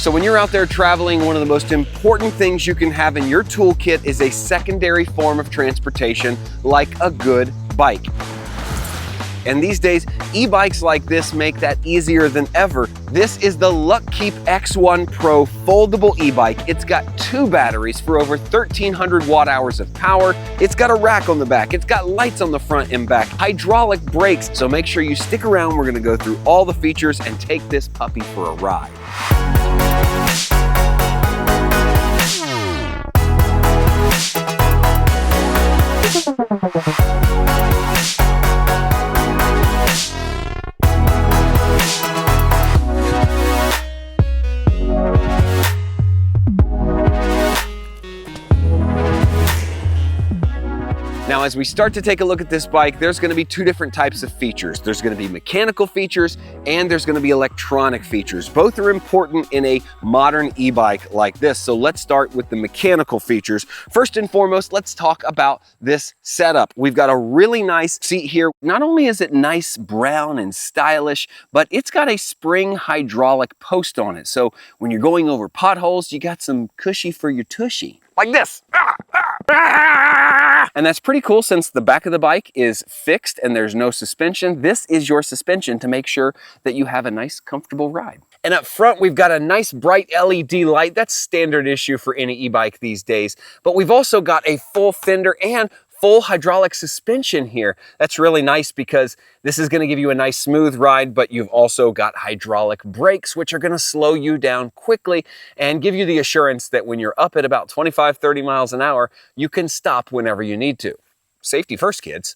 So when you're out there traveling, one of the most important things you can have in your toolkit is a secondary form of transportation, like a good bike. And these days, e-bikes like this make that easier than ever. This is the Luckeep X1 Pro foldable e-bike. It's got 2 batteries for over 1,300 watt-hours of power. It's got a rack on the back. It's got lights on the front and back, hydraulic brakes. So make sure you stick around. We're gonna go through all the features and take this puppy for a ride. Now, as we start to take a look at this bike, there's going to be 2 different types of features. There's going to be mechanical features and there's going to be electronic features. Both are important in a modern e-bike like this. So let's start with the mechanical features. First and foremost, let's talk about this setup. We've got a really nice seat here. Not only is it nice brown and stylish, but it's got a spring hydraulic post on it. So when you're going over potholes, you got some cushy for your tushy. Like this. And that's pretty cool since the back of the bike is fixed and there's no suspension. This is your suspension to make sure that you have a nice, comfortable ride. And up front, we've got a nice bright LED light. That's standard issue for any e-bike these days. But we've also got a full fender and full hydraulic suspension here. That's really nice because this is going to give you a nice smooth ride, but you've also got hydraulic brakes, which are going to slow you down quickly and give you the assurance that when you're up at about 25, 30 miles an hour, you can stop whenever you need to. Safety first, kids.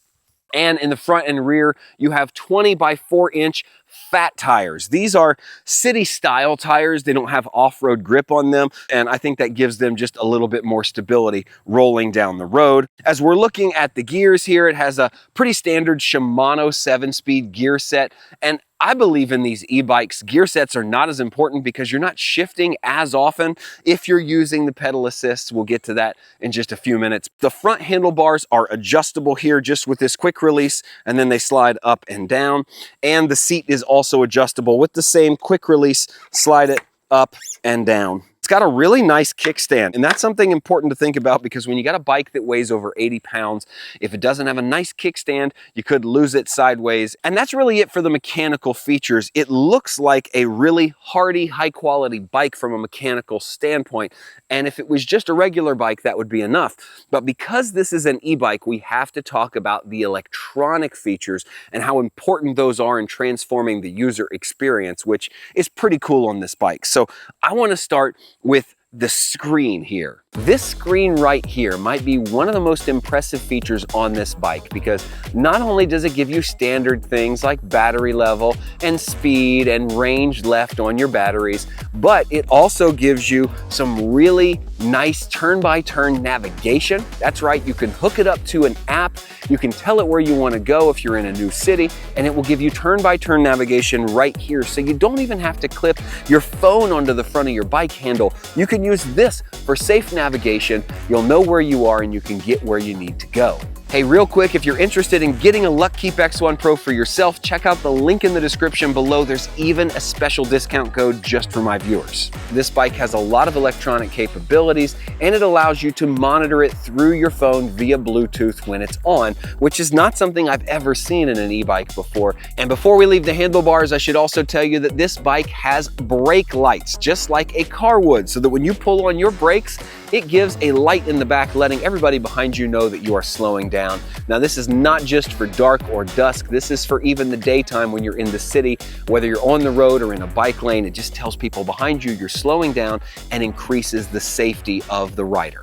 And in the front and rear, you have 20 by 4-inch fat tires. These are city style tires. They don't have off-road grip on them. And I think that gives them just a little bit more stability rolling down the road. As we're looking at the gears here, it has a pretty standard Shimano 7-speed gear set. And I believe in these e-bikes, gear sets are not as important because you're not shifting as often if you're using the pedal assist. We'll get to that in just a few minutes. The front handlebars are adjustable here just with this quick release, and then they slide up and down. And the seat is also adjustable with the same quick release, slide it up and down. It's got a really nice kickstand, and that's something important to think about because when you got a bike that weighs over 80 pounds, if it doesn't have a nice kickstand, you could lose it sideways. And that's really it for the mechanical features. It looks like a really hardy, high-quality bike from a mechanical standpoint, and if it was just a regular bike, that would be enough. But because this is an e-bike, we have to talk about the electronic features and how important those are in transforming the user experience, which is pretty cool on this bike. So I want to start with the screen here. This screen right here might be one of the most impressive features on this bike because not only does it give you standard things like battery level and speed and range left on your batteries, but it also gives you some really nice turn-by-turn navigation. That's right, you can hook it up to an app, you can tell it where you want to go if you're in a new city, and it will give you turn-by-turn navigation right here, so you don't even have to clip your phone onto the front of your bike handle. You can use this for safe navigation. You'll know where you are and you can get where you need to go. Hey, real quick, if you're interested in getting a Luckeep X1 Pro for yourself, check out the link in the description below. There's even a special discount code just for my viewers. This bike has a lot of electronic capabilities and it allows you to monitor it through your phone via Bluetooth when it's on, which is not something I've ever seen in an e-bike before. And before we leave the handlebars, I should also tell you that this bike has brake lights, just like a car would, so that when you pull on your brakes, it gives a light in the back letting everybody behind you know that you are slowing down. Now this is not just for dark or dusk, this is for even the daytime when you're in the city, whether you're on the road or in a bike lane, it just tells people behind you you're slowing down and increases the safety of the rider.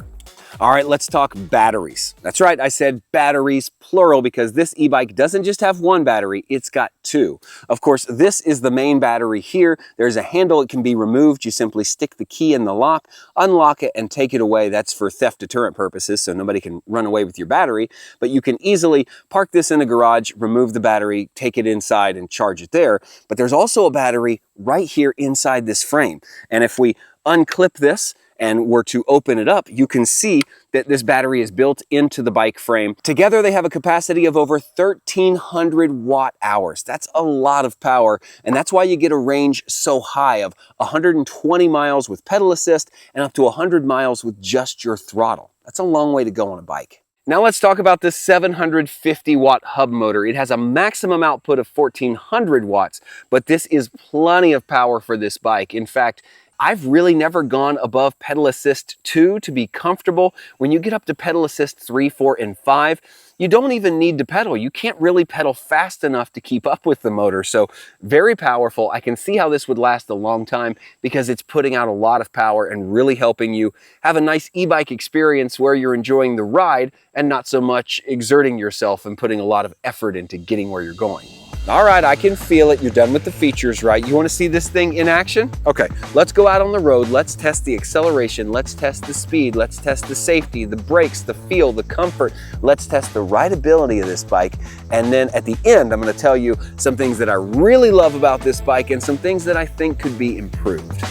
All right, let's talk batteries. That's right, I said batteries, plural, because this e-bike doesn't just have one battery, it's got 2. Of course, this is the main battery here. There's a handle, it can be removed. You simply stick the key in the lock, unlock it, and take it away. That's for theft deterrent purposes, so nobody can run away with your battery. But you can easily park this in a garage, remove the battery, take it inside, and charge it there. But there's also a battery right here inside this frame. And if we unclip this and were to open it up, you can see that this battery is built into the bike frame. Together, they have a capacity of over 1,300 watt hours. That's a lot of power, and that's why you get a range so high of 120 miles with pedal assist and up to 100 miles with just your throttle. That's a long way to go on a bike. Now let's talk about this 750 watt hub motor. It has a maximum output of 1,400 watts, but this is plenty of power for this bike. In fact, I've really never gone above pedal assist 2 to be comfortable. When you get up to pedal assist 3, 4, and 5, you don't even need to pedal. You can't really pedal fast enough to keep up with the motor. So very powerful. I can see how this would last a long time because it's putting out a lot of power and really helping you have a nice e-bike experience where you're enjoying the ride and not so much exerting yourself and putting a lot of effort into getting where you're going. All right, I can feel it. You're done with the features, right? You want to see this thing in action? Okay, let's go out on the road. Let's test the acceleration. Let's test the speed. Let's test the safety, the brakes, the feel, the comfort. Let's test the rideability of this bike. And then at the end, I'm going to tell you some things that I really love about this bike and some things that I think could be improved.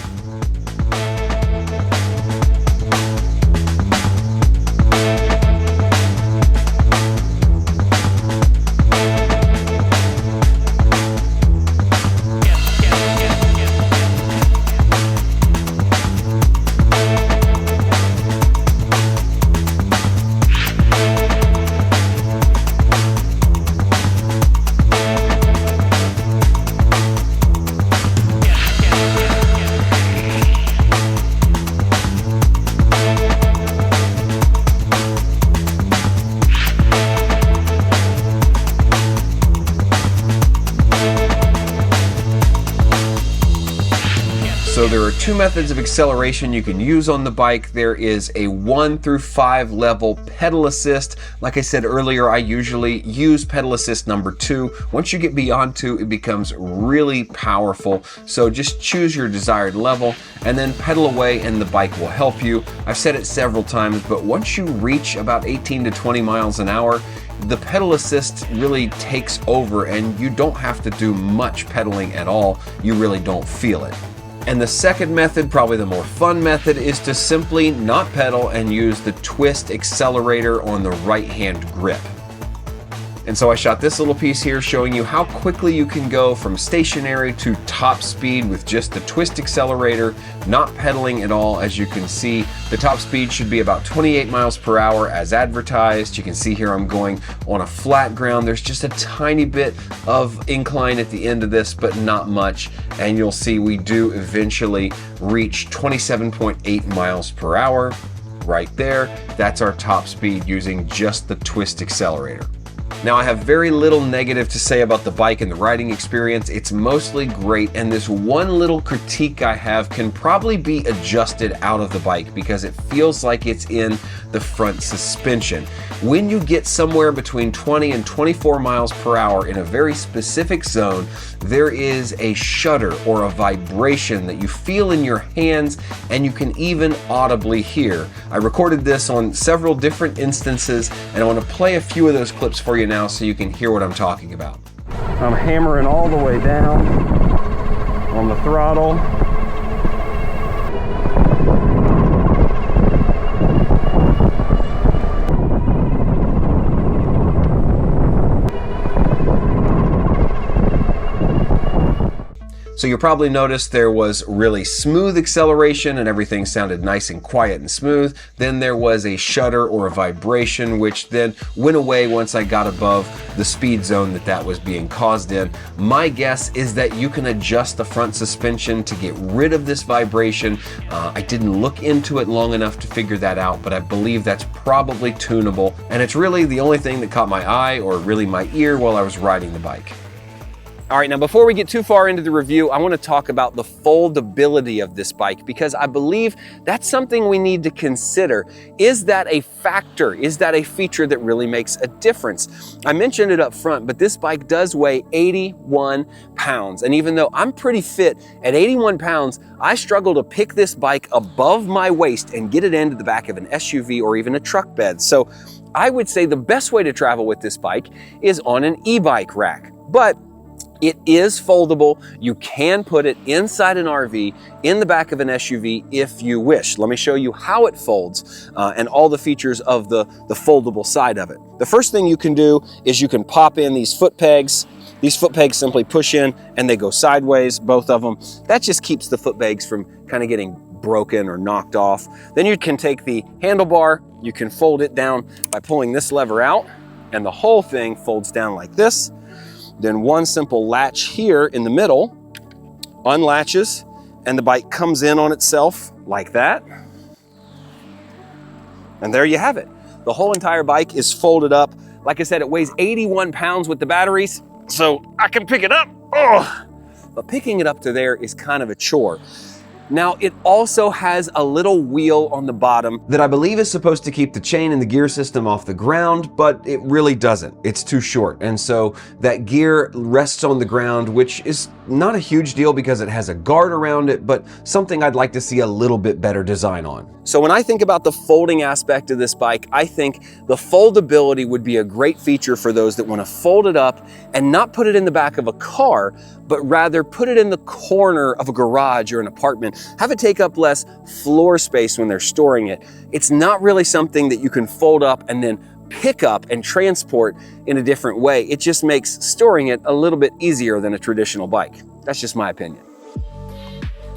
So there are two methods of acceleration you can use on the bike. There is a 1 through 5 level pedal assist. Like I said earlier, I usually use pedal assist number 2. Once you get beyond 2, it becomes really powerful. So just choose your desired level and then pedal away and the bike will help you. I've said it several times, but once you reach about 18 to 20 miles an hour, the pedal assist really takes over and you don't have to do much pedaling at all. You really don't feel it. And the second method, probably the more fun method, is to simply not pedal and use the twist accelerator on the right-hand grip. And so I shot this little piece here showing you how quickly you can go from stationary to top speed with just the twist accelerator, not pedaling at all. As you can see, the top speed should be about 28 miles per hour as advertised. You can see here I'm going on a flat ground. There's just a tiny bit of incline at the end of this, but not much. And you'll see we do eventually reach 27.8 miles per hour right there. That's our top speed using just the twist accelerator. Now, I have very little negative to say about the bike and the riding experience. It's mostly great, and this one little critique I have can probably be adjusted out of the bike because it feels like it's in the front suspension. When you get somewhere between 20 and 24 miles per hour in a very specific zone, there is a shudder or a vibration that you feel in your hands and you can even audibly hear. I recorded this on several different instances and I want to play a few of those clips for you now so you can hear what I'm talking about. I'm hammering all the way down on the throttle. So you'll probably notice there was really smooth acceleration and everything sounded nice and quiet and smooth. Then there was a shudder or a vibration, which then went away once I got above the speed zone that was being caused in. My guess is that you can adjust the front suspension to get rid of this vibration. I didn't look into it long enough to figure that out, but I believe that's probably tunable. And it's really the only thing that caught my eye or really my ear while I was riding the bike. All right, now before we get too far into the review, I want to talk about the foldability of this bike because I believe that's something we need to consider. Is that a factor? Is that a feature that really makes a difference? I mentioned it up front, but this bike does weigh 81 pounds. And even though I'm pretty fit, at 81 pounds, I struggle to pick this bike above my waist and get it into the back of an SUV or even a truck bed. So I would say the best way to travel with this bike is on an e-bike rack. But It is foldable. You can put it inside an RV, in the back of an SUV if you wish. Let me show you how it folds and all the features of the foldable side of it. The first thing you can do is you can pop in these foot pegs. These foot pegs simply push in and they go sideways, both of them. That just keeps the foot pegs from kind of getting broken or knocked off. Then you can take the handlebar, you can fold it down by pulling this lever out, and the whole thing folds down like this. Then one simple latch here in the middle unlatches and the bike comes in on itself like that. And there you have it. The whole entire bike is folded up. Like I said, it weighs 81 pounds with the batteries, so I can pick it up. Oh, but picking it up to there is kind of a chore. Now, it also has a little wheel on the bottom that I believe is supposed to keep the chain and the gear system off the ground, but it really doesn't. It's too short. And so that gear rests on the ground, which is not a huge deal because it has a guard around it, but something I'd like to see a little bit better design on. So when I think about the folding aspect of this bike, I think the foldability would be a great feature for those that want to fold it up and not put it in the back of a car, but rather put it in the corner of a garage or an apartment. Have it take up less floor space when they're storing it. It's not really something that you can fold up and then pick up and transport in a different way. It just makes storing it a little bit easier than a traditional bike. That's just my opinion.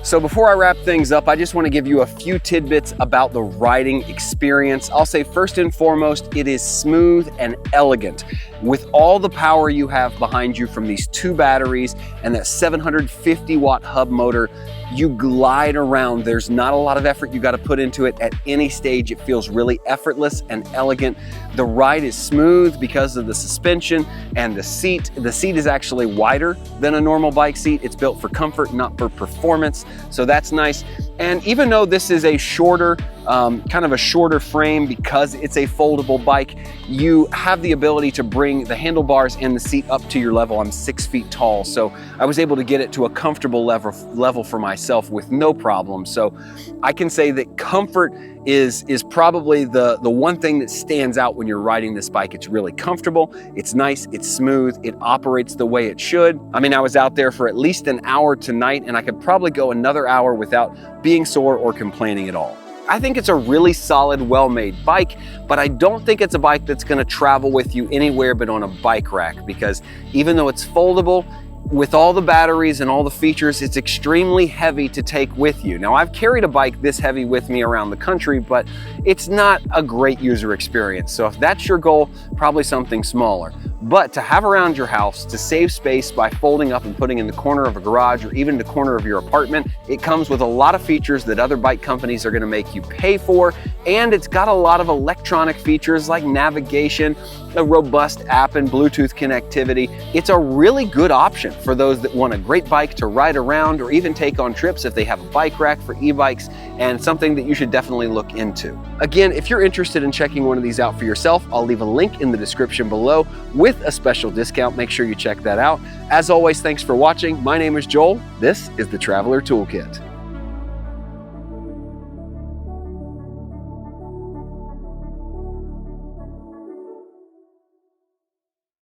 So before I wrap things up, I just want to give you a few tidbits about the riding experience. I'll say first and foremost, it is smooth and elegant. With all the power you have behind you from these two batteries and that 750 watt hub motor, you glide around. There's not a lot of effort you got to put into it at any stage. It feels really effortless and elegant. The ride is smooth because of the suspension and the seat. The seat is actually wider than a normal bike seat. It's built for comfort, not for performance. So that's nice. And even though this is a shorter, kind of a shorter frame because it's a foldable bike, you have the ability to bring the handlebars and the seat up to your level. I'm 6 feet tall, so I was able to get it to a comfortable level for myself with no problem. So I can say that comfort is probably the one thing that stands out when you're riding this bike. It's really comfortable, it's nice, it's smooth, it operates the way it should. I mean, I was out there for at least an hour tonight and I could probably go another hour without being sore or complaining at all. I think it's a really solid, well-made bike, but I don't think it's a bike that's gonna travel with you anywhere but on a bike rack, because even though it's foldable, with all the batteries and all the features, it's extremely heavy to take with you. Now, I've carried a bike this heavy with me around the country, but it's not a great user experience. So if that's your goal, probably something smaller. But to have around your house, to save space by folding up and putting in the corner of a garage or even the corner of your apartment, it comes with a lot of features that other bike companies are gonna make you pay for, and it's got a lot of electronic features like navigation, a robust app and Bluetooth connectivity. It's a really good option for those that want a great bike to ride around or even take on trips if they have a bike rack for e-bikes, and something that you should definitely look into. Again, if you're interested in checking one of these out for yourself, I'll leave a link in the description below with a special discount. Make sure you check that out. As always, thanks for watching. My name is Joel. This is the Traveler Toolkit.